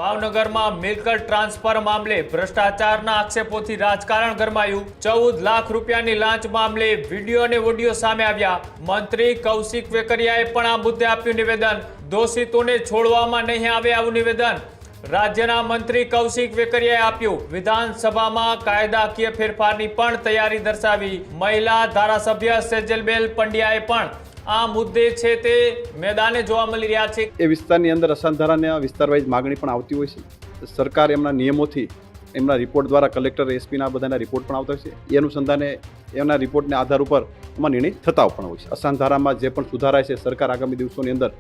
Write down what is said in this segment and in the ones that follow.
ભાવનગરમાં મિલકત ટ્રાન્સફર મામલે ભ્રષ્ટાચારના આક્ષેપોથી રાજકારણ ગરમાયું। 14 લાખ રૂપિયાની લાંચ મામલે વિડીયો અને ઓડિયો સામે આવ્યા। મંત્રી કૌશિક વેકરિયાએ પણ આ મુદ્દે આપ્યું નિવેદન। દોષિતોને છોડવામાં નહીં આવે આવું નિવેદન રાજ્યના મંત્રી કૌશિક વેકરિયાએ આપ્યું। વિધાનસભામાં કાયદાકીય ફેરફારની પણ તૈયારી દર્શાવી। મહિલા ધારાસભ્ય સેજલબેન પંડ્યાએ પણ આ મુદ્દે છે તે મેદાને જોવા મળી રહ્યા છે। એ વિસ્તારની અંદર અસાધારણ વિસ્તારવાઇઝ માગણી પણ આવતી હોય છે। સરકાર એમના નિયમોથી એમના રિપોર્ટ દ્વારા કલેક્ટર એસપીના બધાના રિપોર્ટ પણ આવતા હોય છે। એ અનુસંધાને એમના રિપોર્ટને આધાર ઉપર એમાં નિર્ણય થતા પણ હોય છે। અસાધારામાં જે પણ સુધારા છે સરકાર આગામી દિવસોની અંદર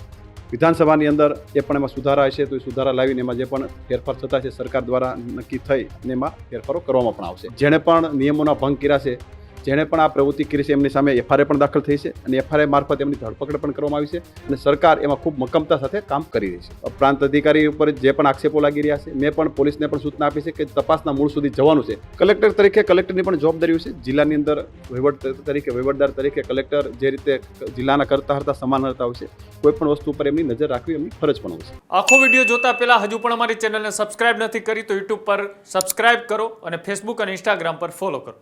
વિધાનસભાની અંદર એ પણ એમાં સુધારા હશે તો એ સુધારા લાવીને એમાં જે પણ ફેરફાર થતા છે સરકાર દ્વારા નક્કી થઈ અને એમાં ફેરફારો કરવામાં પણ આવશે। જેણે પણ નિયમોના ભંગ કર્યા છે, જેણે પણ આ પ્રવૃત્તિ કરી છે એમની સામે એફઆરઆઈ પણ દાખલ થઈ છે અને એફઆરઆઈ મારફત એમની ધરપકડ પણ કરવામાં આવી છે અને સરકાર એમાં ખૂબ મક્કમતા સાથે કામ કરી રહી છે। પ્રાંત અધિકારી ઉપર જે પણ આક્ષેપો લાગી રહ્યા છે, મેં પણ પોલીસને પણ સૂચના આપી છે કે તપાસના મૂળ સુધી જવાનું છે। કલેક્ટર તરીકે કલેક્ટરની પણ જવાબદારી હોય છે। જિલ્લાની અંદર વહીવટદાર તરીકે કલેક્ટર જે રીતે જિલ્લાના કરતા હતા સમાન હતા હોય છે, કોઈ પણ વસ્તુ ઉપર એમની નજર રાખવી એમની ફરજ પણ હોય છે। આખો વિડીયો જોતા પહેલા હજુ પણ અમારી ચેનલને સબસ્ક્રાઇબ નથી કરી તો યુટ્યુબ પર સબસ્ક્રાઇબ કરો અને ફેસબુક અને ઇન્સ્ટાગ્રામ પર ફોલો કરો।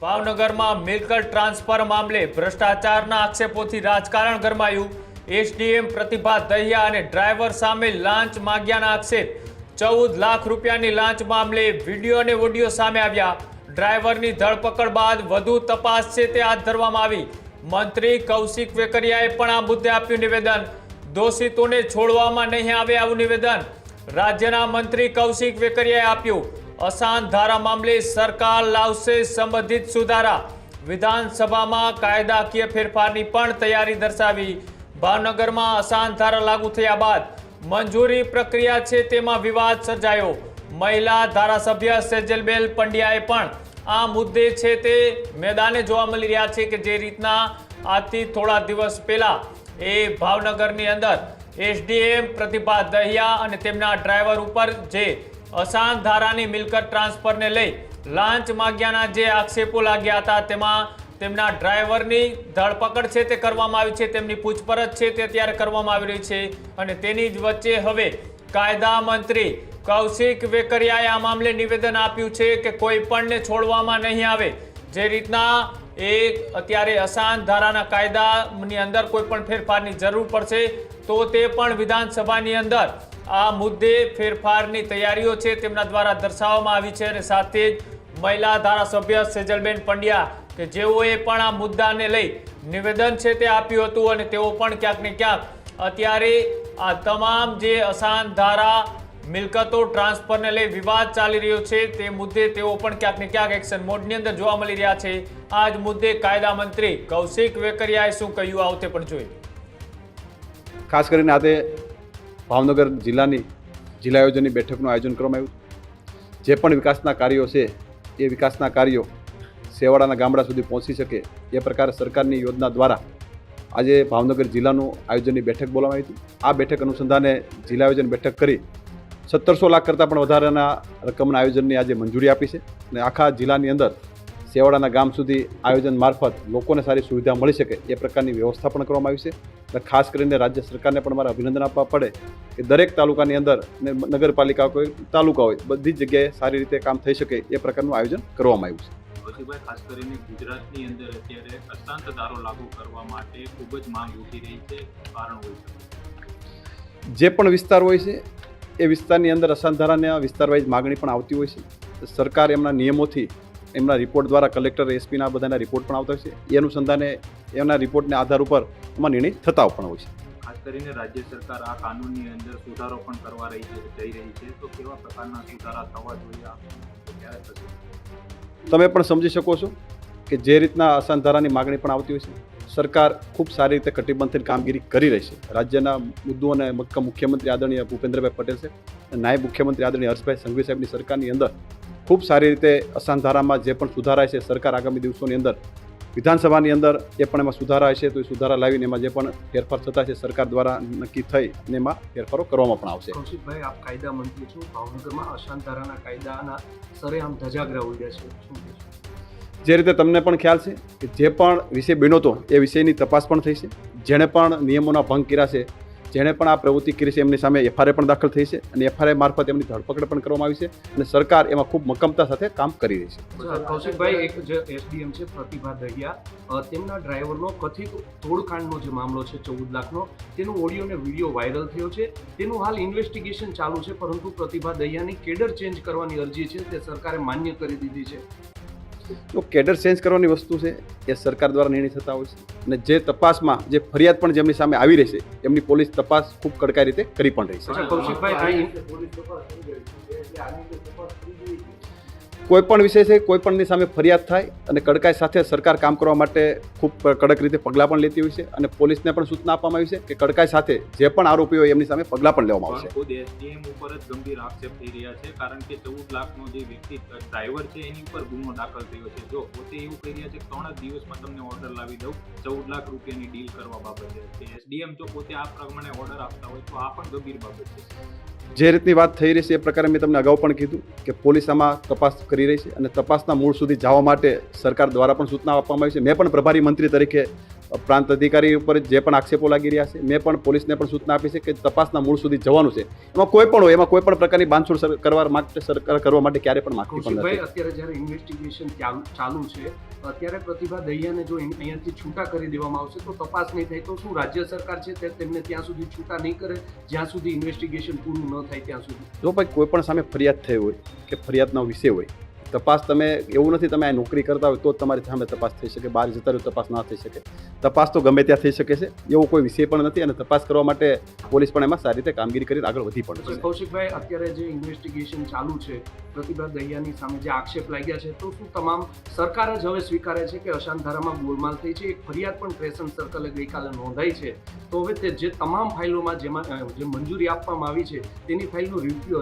ભાવનગરમાં મિલકત ટ્રાન્સફર મામલે ભ્રષ્ટાચારના આક્ષેપોથી રાજકારણ ગરમાયું। એસડીએમ પ્રતિભા દહિયા અને ડ્રાઈવર સામે લાંચ માગ્યાના આક્ષેપ। 14 લાખ રૂપિયાની લાંચ મામલે વિડીયો અને ઓડિયો સામે આવ્યા। ડ્રાઈવરની ધરપકડ બાદ વધુ તપાસ છે તે હાથ ધરવામાં આવી। મંત્રી કૌશિક વેકરિયાએ પણ આ મુદ્દે આપ્યું નિવેદન। દોષિતોને છોડવામાં નહીં આવે આવું નિવેદન રાજ્યના મંત્રી કૌશિક વેકરિયાએ આપ્યું। અસાન ધારા મામલે સરકાર લાવશે સંબંધિત સુધારા। વિધાનસભામાં કાયદાકીય ફેરફારની પણ તૈયારી દર્શાવી। ભાવનગરમાં અસાન ધારા લાગુ થયા બાદ મંજૂરી પ્રક્રિયા છે તેમાં વિવાદ સર્જાયો। મહિલા ધારાસભ્ય સેજલબેન પંડ્યાએ પણ આ મુદ્દે છે તે મેદાને જોવા મળી રહ્યા છે કે જે રીતના આજથી થોડા દિવસ પહેલા એ ભાવનગરની અંદર એસડીએમ પ્રતિભા દહિયા અને તેમના ડ્રાઈવર ઉપર જે અસાન ધારાની મિલકત ટ્રાન્સફરને લઈ લાંચ માગ્યાના જે આક્ષેપો લાગ્યા હતા તેમાં તેમના ડ્રાઈવરની ધરપકડ છે તે કરવામાં આવી છે। તેમની પૂછપરછ છે તે અત્યારે કરવામાં આવી રહી છે અને તેની જ વચ્ચે હવે કાયદા મંત્રી કૌશિક વેકરિયાએ આ મામલે નિવેદન આપ્યું છે કે કોઈ પણને છોડવામાં નહીં આવે। જે રીતના એ અત્યારે અસાન ધારાના કાયદાની અંદર કોઈ પણ ફેરફારની જરૂર પડશે તો તે પણ વિધાનસભાની અંદર આ મુદ્દે ફેરફારની તૈયારીઓ છે તેમના દ્વારા દર્શાવવામાં આવી છે અને સાથે જ મહિલા ધારાસભ્ય સેજલબેન પંડ્યા કે જેઓએ પણ આ મુદ્દાને લઈ નિવેદન છે તે આપ્યું હતું અને તેઓ પણ ક્યાંક ને ક્યાંક અત્યારે આ તમામ જે અસાન ધારા મિલકતો ટ્રાન્સફરને લઈ વિવાદ ચાલી રહ્યો છે તે મુદ્દે તેઓ પણ ક્યાંક ને ક્યાંક એક્શન મોડની અંદર જોવા મળી રહ્યા છે। આ જ મુદ્દે કાયદા મંત્રી કૌશિક વેકરિયાએ શું કહ્યું આવો તે પણ જોઈએ। ખાસ કરીને આજે ભાવનગર જિલ્લાની જિલ્લા આયોજનની બેઠકનું આયોજન કરવામાં આવ્યું। જે પણ વિકાસના કાર્યો છે એ વિકાસના કાર્યો છેવાડાના ગામડા સુધી પહોંચી શકે એ પ્રકારે સરકારની યોજના દ્વારા આજે ભાવનગર જિલ્લાનું આયોજનની બેઠક બોલાવવામાં આવી હતી। આ બેઠક અનુસંધાને જિલ્લા આયોજન બેઠક કરી 1700 લાખ કરતાં પણ વધારાના રકમના આયોજનની આજે મંજૂરી આપી છે અને આખા જિલ્લાની અંદર છેવાડાના ગામ સુધી આયોજન મારફત લોકોને સારી સુવિધા મળી શકે એ પ્રકારની વ્યવસ્થા પણ કરવામાં આવી છે। એટલે ખાસ કરીને રાજ્ય સરકારને પણ મારા અભિનંદન આપવા પડે કે દરેક તાલુકાની અંદર નગરપાલિકા કોઈ તાલુકા હોય બધી જ જગ્યાએ સારી રીતે કામ થઈ શકે એ પ્રકારનું આયોજન કરવામાં આવ્યું છે। કૌશિકભાઈ, ખાસ કરીને ગુજરાતની અંદર અત્યારે અશાંત ધારો લાગુ કરવા માટે ખૂબ જ માંગ ઉઠી રહી છે, કારણ હોય છે જે પણ વિસ્તાર હોય છે એ વિસ્તારની અંદર અશાંત ધારાના વિસ્તારવાઇઝ માગણી પણ આવતી હોય છે। સરકાર એમના નિયમોથી એમના રિપોર્ટ દ્વારા કલેક્ટર એસપીના બધાના રિપોર્ટ પણ આવતા હોય છે। એ અનુસંધાને એમના રિપોર્ટને આધાર ઉપર એમાં નિર્ણય થતા પણ હોય છે। ખાસ કરીને રાજ્ય સરકાર આ કાનૂનની અંદર સુધારો પણ કરવા જઈ રહી છે, તો કેવા પ્રકારના સુધારા થવા જોઈએ, ક્યારે થશે? તમે પણ સમજી શકો છો કે જે રીતના અશાંત ધારાની માગણી પણ આવતી હોય છે સરકાર ખૂબ સારી રીતે કટિબદ્ધ કામગીરી કરી રહી છે। રાજ્યના મુદ્દો અને મુખ્યમંત્રી આદરણીય ભૂપેન્દ્રભાઈ પટેલ છે, નાયબ મુખ્યમંત્રી આદરણીય હર્ષભાઈ સંઘવી સાહેબની સરકારની અંદર ખૂબ સારી રીતે અશાંત ધારામાં જે પણ સુધારા છે સરકાર આગામી દિવસોની અંદર વિધાનસભાની અંદર એ પણ એમાં સુધારા હશે તો એ સુધારા લાવીને એમાં જે પણ ફેરફાર થતા છે સરકાર દ્વારા નક્કી થઈ અને એમાં ફેરફારો કરવામાં પણ આવશે. કૌશિકભાઈ, આપ કાયદા મંત્રી છો. ભાવનગરમાં અશાંત ધારાના કાયદાના સરેઆમ ધજાગરા ઉડ્યા છે, શું કહેશો? જે રીતે તમને પણ ખ્યાલ છે કે જે પણ વિષય બન્યો હતો એ વિષયની તપાસ પણ થઈ છે. જેણે પણ નિયમોના ભંગ કર્યા છે, જેણે પણ આ પ્રવૃત્તિ કરી છે, એમની સામે એફઆઈઆર પણ દાખલ થઈ છે અને એફઆઈઆર મારફત એમની ધરપકડ પણ કરવામાં આવી છે અને સરકાર એમાં ખૂબ મક્કમતા સાથે કામ કરી રહી છે. કૌશિકભાઈ, એક જે એસડીએમ છે પ્રતિભા દહિયા, તેમના ડ્રાઈવરનો કથિત તોડકાંડનો જે મામલો છે 14 લાખનો, તેનો ઓડિયો અને વિડીયો વાયરલ થયો છે. તેનું હાલ ઇન્વેસ્ટિગેશન ચાલુ છે, પરંતુ પ્રતિભા દહિયાની કેડર ચેન્જ કરવાની અરજી છે તે સરકારે માન્ય કરી દીધી છે. તો કેડર ચેન્જ કરવાની વસ્તુ છે એ સરકાર દ્વારા નિર્ણય થતા હોય છે અને જે તપાસમાં જે ફરિયાદ પણ જેમની સામે આવી રહી છે એમની પોલીસ તપાસ ખૂબ કડકાઈ રીતે કરી પણ રહી છે. કૌશિકભાઈ, કોઈ પણ વિષય છે, કોઈ પણની સામે ફરિયાદ થાય અને કડકાઈ સાથે સરકાર કામ કરવા માટે ખૂબ કડક રીતે પગલાં પણ લેતી હોય છે અને પોલીસને પણ સૂચના આપવામાં આવી છે કે કડકાઈ સાથે જે પણ આરોપી હોય એમની સામે પગલાં પણ લેવામાં આવશે. ખુદ એસડીએમ ઉપર જ ગંભીર આક્ષેપ થઈ રહ્યા છે, કારણ કે 14 લાખનો જે વ્યક્તિ ડ્રાઈવર છે એની ઉપર ગુનો દાખલ થયો છે. જો પોતે એવું કહી રહ્યા છે કે 3 જ દિવસમાં તમને ઓર્ડર લાવી દઉં 14 લાખ રૂપિયાની ડીલ કરવા બાબતે, એસડીએમ જો પોતે આ પ્રમાણે ઓર્ડર આપતા હોય તો આ પણ ગંભીર બાબત છે. જે રીતની વાત થઈ રહી છે એ પ્રકારે મેં તમને અગાઉ પણ કીધું કે પોલીસ આમાં તપાસ કરી રહી છે અને તપાસના મૂળ સુધી જવા માટે સરકાર દ્વારા પણ સૂચના આપવામાં આવી છે. મેં પણ પ્રભારી મંત્રી તરીકે પ્રાંત અધિકારી ઉપર જે પણ આક્ષેપો લાગી રહ્યા છે મેં પણ પોલીસને પણ સૂચના આપી છે કે તપાસના મૂળ સુધી જવાનું છે. એમાં કોઈ પણ હોય, એમાં કોઈ પણ પ્રકારની બાંધછોડ કરવા માટે સરકાર કરવા માટે ક્યારે પણ માંગતી પણ નથી. અત્યારે જ્યારે ઇન્વેસ્ટિગેશન ચાલુ છે, અત્યારે પ્રતિભા દહિયાને જો અહીંયાથી છૂટા કરી દેવામાં આવશે તો તપાસ નહીં થાય તો શું રાજ્ય સરકાર છે તે તેમને ત્યાં સુધી છૂટા નહીં કરે જ્યાં સુધી ઇન્વેસ્ટિગેશન પૂરું ન થાય ત્યાં સુધી? જો ભાઈ કોઈ પણ સામે ફરિયાદ થઈ હોય કે ફરિયાદનો વિષય હોય, તપાસ તમે એવું નથી તમે આ નોકરી કરતા હોય તો જ તમારી સામે તપાસ થઈ શકે, બહાર જતા રહ્યો તપાસ ના થઈ શકે. તપાસ તો ગમે ત્યાં થઈ શકે છે, એવો કોઈ વિષય પણ નથી અને તપાસ કરવા માટે પોલીસ પણ એમાં સારી રીતે કામગીરી કરી આગળ વધી પણ છે. કૌશિકભાઈ, અત્યારે જે ઇન્વેસ્ટિગેશન ચાલુ છે પ્રતિભા દહિયાની સામે જે આક્ષેપ લાગ્યા છે તો શું તમામ સરકાર જ હવે સ્વીકારે છે કે અશાંત ધારામાં ગોલમાલ થઈ છે? એક ફરિયાદ પણ ક્રેશન સર્કલે ગઈકાલે નોંધાઈ છે, તો હવે તે જે તમામ ફાઇલોમાં જેમાં જે મંજૂરી આપવામાં આવી છે તેની ફાઇલનું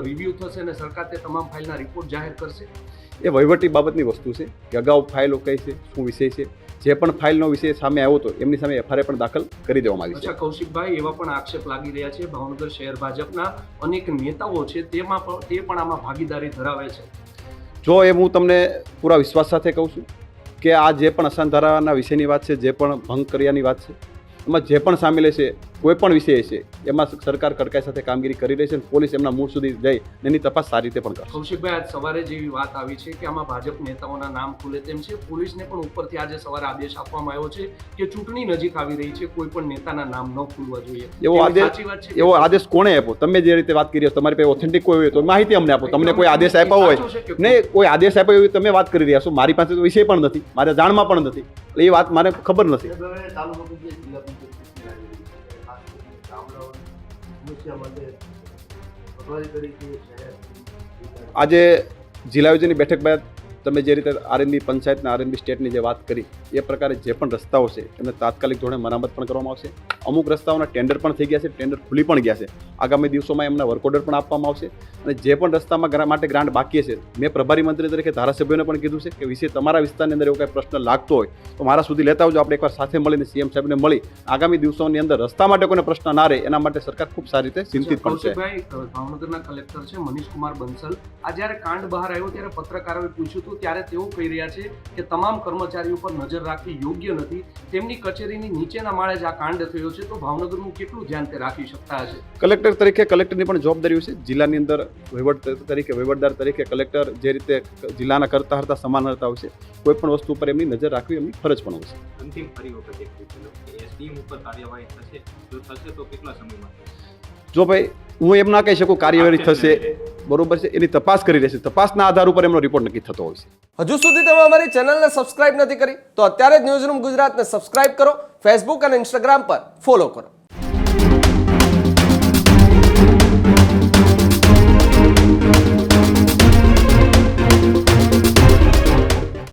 રિવ્યૂ થશે અને સરકાર તે તમામ ફાઇલના રિપોર્ટ જાહેર કરશે? એ વહીવટી બાબતની વસ્તુ છે કે અગાઉ ફાઇલો કઈ છે, શું વિષય છે, જે પણ ફાઇલનો વિષય સામે આવ્યો હતો એમની સામે એફઆઈઆર પણ દાખલ કરી દેવામાં આવી છે. કૌશિકભાઈ, એવા પણ આક્ષેપ લાગી રહ્યા છે ભાવનગર શહેર ભાજપના અનેક નેતાઓ છે તે પણ આમાં ભાગીદારી ધરાવે છે. જો એ હું તમને પૂરા વિશ્વાસ સાથે કહું છું કે આ જે પણ અશાંત ધારાના વિષયની વાત છે, જે પણ ભંગ કર્યાની વાત છે, એમાં જે પણ સામેલ છે, કોઈ પણ વિષય છે એમાં સરકાર કડકાઈ સાથે કામગીરી કરી રહી છે અને પોલીસ એમના મૂળ સુધી જઈ એની તપાસ સારી રીતે પણ કરશે. કૌશિકભાઈ, આજ સવારે જેવી વાત આવી છે કે આમાં ભાજપ નેતાઓના નામ ખુલે તેમ છે, પોલીસને પણ ઉપરથી આજે સવારે આદેશ આપવામાં આવ્યો છે કે ચૂંટણી નજીક આવી રહી છે, કોઈ પણ નેતાના નામ ન ખુલવા જોઈએ. એવો આદેશ કોણે આપ્યો? તમે જે રીતે વાત કરી તમારી પાસે ઓથેન્ટિક કોઈ હોય તો માહિતી અમને આપો. તમને કોઈ આદેશ આપ્યો હોય નહીં, કોઈ આદેશ આપ્યો હોય તમે વાત કરી રહ્યા છો, મારી પાસે તો વિષય પણ નથી, મારે જાણમાં પણ નથી, એટલે એ વાત મને ખબર નથી. આજે જિલ્લા યોજની બેઠક બાદ તમે જે રીતે આરએનબી પંચાયતના આરએનબી સ્ટેટની જે વાત કરી એ પ્રકારે જે પણ રસ્તાઓ છે એમને તાત્કાલિક ધોરણે મરામત પણ કરવામાં આવશે. અમુક રસ્તાઓના ટેન્ડર પણ થઈ ગયા છે, ટેન્ડર ખુલી પણ ગયા છે. આગામી દિવસોમાં એમના વર્ક ઓર્ડર પણ આપવામાં આવશે અને જે પણ રસ્તામાં માટે ગ્રાન્ટ બાકી છે મેં પ્રભારી મંત્રી તરીકે ધારાસભ્યોને પણ કીધું છે કે વિશે તમારા વિસ્તારની અંદર એવો કંઈ પ્રશ્ન લાગતો હોય તો મારા સુધી લેતા આવજો. આપણે એકવાર સાથે મળીને સીએમ સાહેબને મળી આગામી દિવસોની અંદર રસ્તા માટે કોઈને પ્રશ્ન ના રહે એના માટે સરકાર ખૂબ સારી રીતે ચિંતિત પણ છે. ભાવનગરના કલેક્ટર છે મનીષ કુમાર બંસલ, આ જ્યારે કાંડ બહાર આવ્યો ત્યારે પત્રકારોએ પૂછ્યું હતું ત્યારે તેઓ કહી રહ્યા છે કે તમામ કર્મચારીઓ પર નજર રાખવી યોગ્ય નથી, તેમની કચેરીની નીચેના માળે જ આ કાંડ થયો છે, તો ભાવનગરનું કેટલું ધ્યાન તે રાખી શકતા હશે? કલેક્ટર તરીકે કલેક્ટરની પણ જવાબદારી છે. જિલ્લાની અંદર વહીવટદાર તરીકે કલેક્ટર જે રીતે જિલ્લાના કરતા હતા સમાન હતા હોય છે, કોઈ પણ વસ્તુ ઉપર એમની નજર રાખવી એમની ફરજ પણ હોય છે. અંતિમ ફરી વખત એક પૂછેલો કે એસડીએમ ઉપર કાર્યવાહી થશે, જો થશે તો કેટલા સમયમાં થશે? જો ભાઈ હું એમ ના કહી શકું કાર્યવાહી થશે, બરોબર છે, એની તપાસ કરી રહેશે, તપાસના આધાર ઉપર એમનો રિપોર્ટ નક્કી થતો હોય છે. હજુ સુધી તમે અમારી ચેનલને સબસ્ક્રાઇબ નથી કરી તો અત્યારે જ ન્યૂઝરૂમ ગુજરાતને સબસ્ક્રાઇબ કરો, ફેસબુક અને ઇન્સ્ટાગ્રામ પર ફોલો કરો.